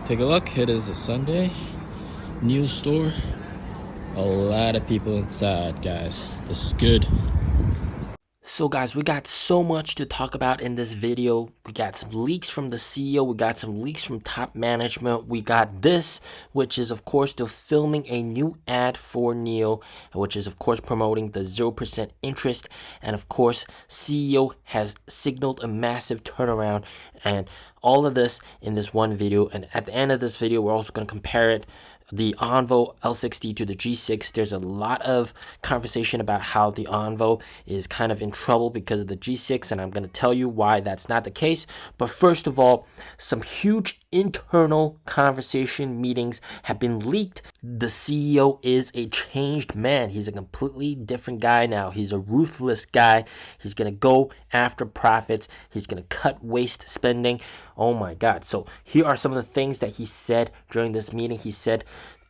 Take a look, it is a Sunday, new store, a lot of people inside, guys. This is good. So guys, we got so much to talk about in this video. We got some leaks from the CEO, we got some leaks from top management, we got this, which is of course they're filming a new ad for Nio, which is of course promoting the 0% interest, and of course CEO has signaled a massive turnaround, and all of this in this one video. And at the end of this video, we're also going to compare it, the Onvo L60 to the G6. There's a lot of conversation about how the Onvo is kind of in trouble because of the G6, and I'm going to tell you why that's not the case. But first of all, some huge internal conversation meetings have been leaked. The CEO is a changed man. He's a completely different guy now. He's a ruthless guy. He's going to go after profits. He's going to cut waste spending. Oh my God. So here are some of the things that he said during this meeting. He said,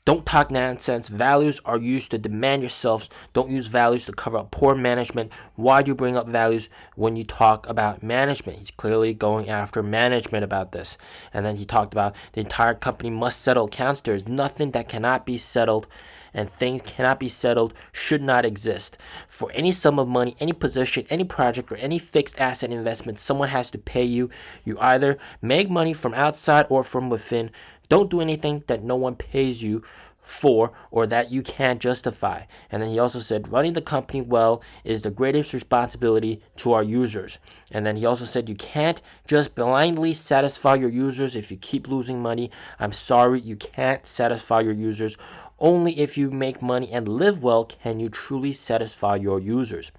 "Don't talk nonsense. Values are used to demand yourselves. Don't use values to cover up poor management. Why do you bring up values when you talk about management?" He's clearly going after management about this. And then he talked about the entire company must settle accounts. There's nothing that cannot be settled, and things cannot be settled, should not exist. For any sum of money, any position, any project, or any fixed asset investment, someone has to pay you. You either make money from outside or from within. Don't do anything that no one pays you for or that you can't justify. And then he also said, running the company well is the greatest responsibility to our users. And then he also said, you can't just blindly satisfy your users if you keep losing money. I'm sorry, you can't satisfy your users. Only if you make money and live well can you truly satisfy your users.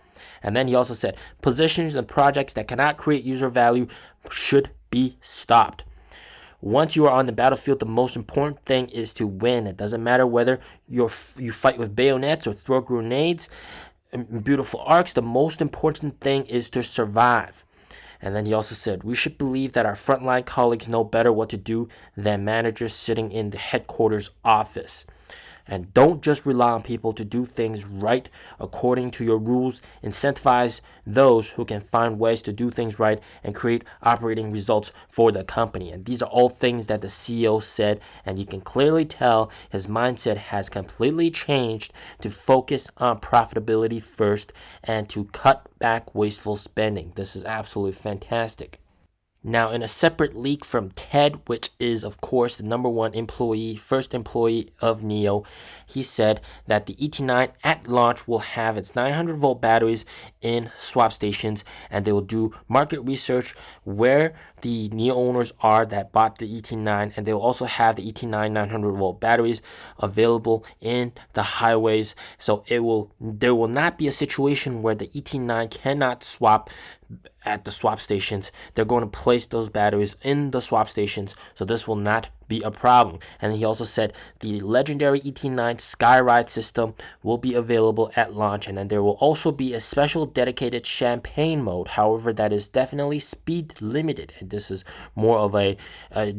And then he also said, positions and projects that cannot create user value should be stopped. Once you are on the battlefield, the most important thing is to win. It doesn't matter whether you fight with bayonets or throw grenades and beautiful arcs. The most important thing is to survive. And then he also said, we should believe that our frontline colleagues know better what to do than managers sitting in the headquarters office. And don't just rely on people to do things right according to your rules. Incentivize those who can find ways to do things right and create operating results for the company. And these are all things that the CEO said, and you can clearly tell his mindset has completely changed to focus on profitability first and to cut back wasteful spending. This is absolutely fantastic. Now, in a separate leak from Ted, which is, of course, the number one employee, first employee of Nio, he said that the ET9 at launch will have its 900-volt batteries in swap stations, and they will do market research where the Nio owners are that bought the ET9, and they will also have the ET9 900-volt batteries available in the highways. So there will not be a situation where the ET9 cannot swap at the swap stations. They're going to place those batteries in the swap stations, so this will not be a problem. And he also said the legendary ET9 Skyride system will be available at launch, and then there will also be a special dedicated champagne mode. However, that is definitely speed limited, and this is more of a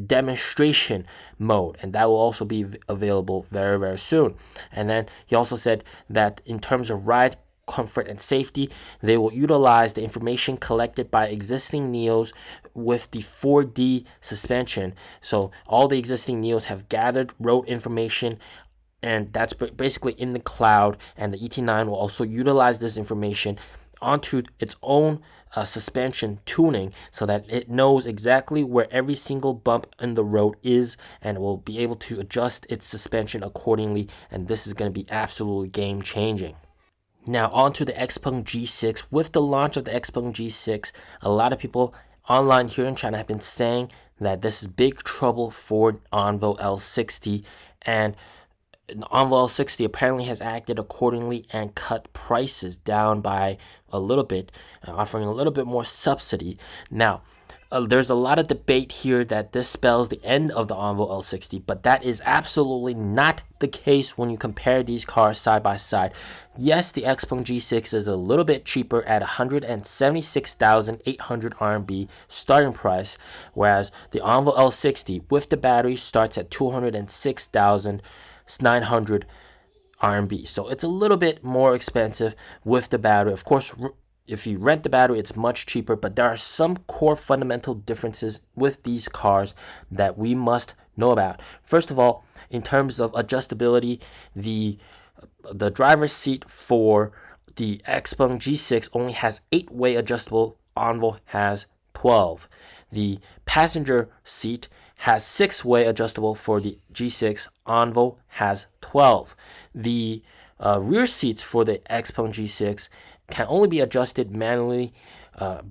demonstration mode, and that will also be available very, very soon. And then he also said that in terms of ride comfort and safety, they will utilize the information collected by existing Nios with the 4D suspension. So all the existing Nios have gathered road information, and that's basically in the cloud, and the ET9 will also utilize this information onto its own suspension tuning so that it knows exactly where every single bump in the road is, and will be able to adjust its suspension accordingly. And this is going to be absolutely game changing. Now on to the Xpeng G6. With the launch of the Xpeng G6, a lot of people online here in China have been saying that this is big trouble for Onvo L60, and Onvo L60 apparently has acted accordingly and cut prices down by a little bit, offering a little bit more subsidy. Now, there's a lot of debate here that this spells the end of the Onvo L60, but that is absolutely not the case when you compare these cars side by side. Yes, the Xpeng G6 is a little bit cheaper at 176,800 RMB starting price, whereas the Onvo L60 with the battery starts at 206,900 RMB. So it's a little bit more expensive with the battery. Of course, if you rent the battery, it's much cheaper, but there are some core fundamental differences with these cars that we must know about. First of all, in terms of adjustability, the driver's seat for the Xpeng G6 only has 8-way adjustable. Envo has 12. The passenger seat has 6-way adjustable for the G6. Envo has 12. The rear seats for the Xpeng G6 can only be adjusted manually,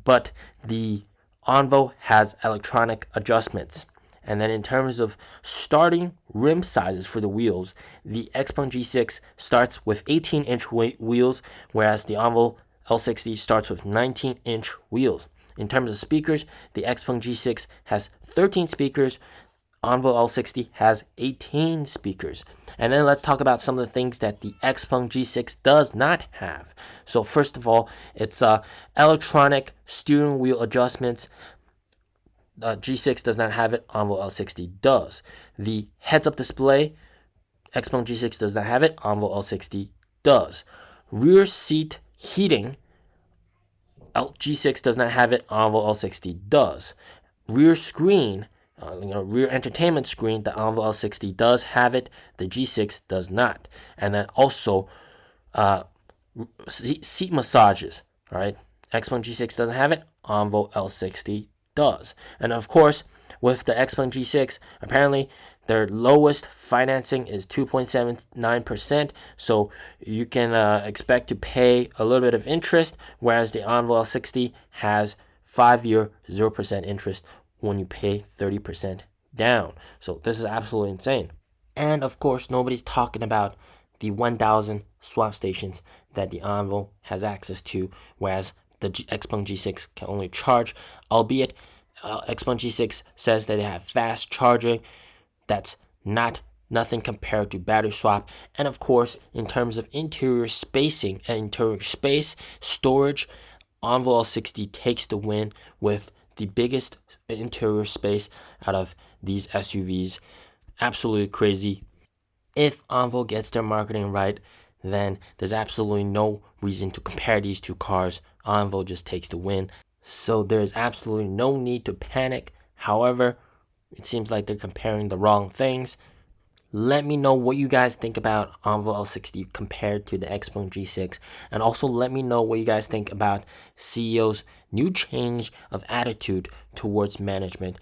but the Envo has electronic adjustments. And then in terms of starting rim sizes for the wheels, the Xpeng G6 starts with 18-inch wheels, whereas the Envo L60 starts with 19-inch wheels. In terms of speakers, the Xpeng G6 has 13 speakers, Envo L60 has 18 speakers. And then let's talk about some of the things that the Xpeng G6 does not have. So first of all, it's electronic steering wheel adjustments. G6 does not have it, Envo L60 does. The heads-up display, Xpeng G6 does not have it, Envo L60 does. Rear seat heating, G6 does not have it, Envo L60 does. Rear screen, rear entertainment screen, the Envo L60 does have it, the G6 does not. And then also seat massages, right? Xpeng G6 doesn't have it, Envo L60 does. And of course, with the Xpeng G6, apparently their lowest financing is 2.79%, so you can expect to pay a little bit of interest, whereas the Envo L60 has 5-year 0% interest when you pay 30% down. So this is absolutely insane. And of course, nobody's talking about the 1,000 swap stations that the Envo has access to, whereas the Xpeng G6 can only charge, albeit Xpeng G6 says that they have fast charging. That's nothing compared to battery swap. And of course, in terms of interior spacing and interior space storage, Envo L60 takes the win with the biggest interior space out of these SUVs. Absolutely crazy. If Envo gets their marketing right, then there's absolutely no reason to compare these two cars. Envo just takes the win. So there's absolutely no need to panic. However, it seems like they're comparing the wrong things. Let me know what you guys think about Envo L60 compared to the Xpeng G6. And also let me know what you guys think about CEO's new change of attitude towards management.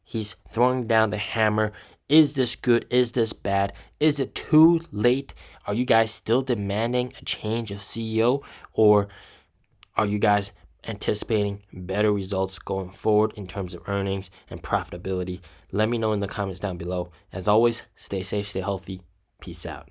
He's throwing down the hammer. Is this good? Is this bad? Is it too late? Are you guys still demanding a change of CEO? Or are you guys anticipating better results going forward in terms of earnings and profitability? Let me know in the comments down below. As always, stay safe, stay healthy. Peace out.